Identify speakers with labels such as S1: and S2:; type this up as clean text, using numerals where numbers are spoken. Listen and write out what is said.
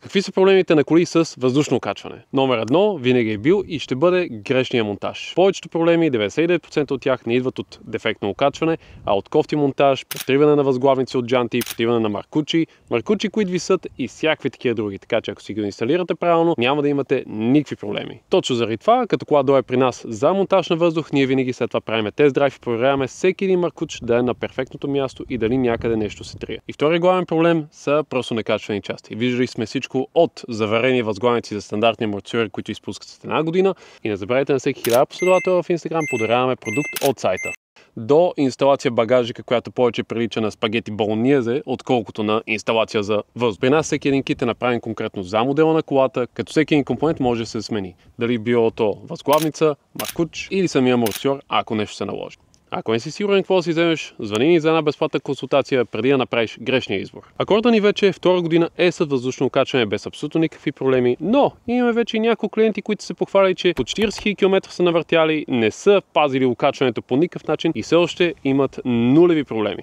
S1: Какви са проблемите на коли с въздушно качване? Номер 1 винаги е бил и ще бъде грешния монтаж. Повечето проблеми, 99% от тях, не идват от дефектно окачване, а от кофти монтаж, потриване на възглавници от джанти, потриване на маркучи, които висят и всякакви такива други. Така че ако си ги инсталирате правилно, няма да имате никакви проблеми. Точно заради това, като кола дойде при нас за монтаж на въздух, ние винаги след това правим тест драйв и проверяваме всеки един маркуч да е на перфектното място и дали някъде нещо се трие. И втория главен проблем са просто некачвани части. Виждали сме всичко от заварени възглавници за стандартни амортисьори, които изпускат след една година, и не забравяйте на всеки 1000 последовател в Instagram подаряваме продукт от сайта, до инсталация багажника, която повече прилича на спагети болоньезе, отколкото на инсталация за въздух. При нас всеки един кит е направен конкретно за модела на колата, като всеки един компонент може да се смени. Дали било то възглавница, маркуч или самия амортисьор, ако нещо се наложи. Ако не си сигурен какво да си вземеш, звъни ни за една безплатна консултация преди да направиш грешния избор. Акорда ни вече втора година е с въздушно окачване без абсолютно никакви проблеми, но имаме вече няколко клиенти, които се похвали, че по 40 000 км са навъртяли, не са пазили окачването по никакъв начин и все още имат нулеви проблеми.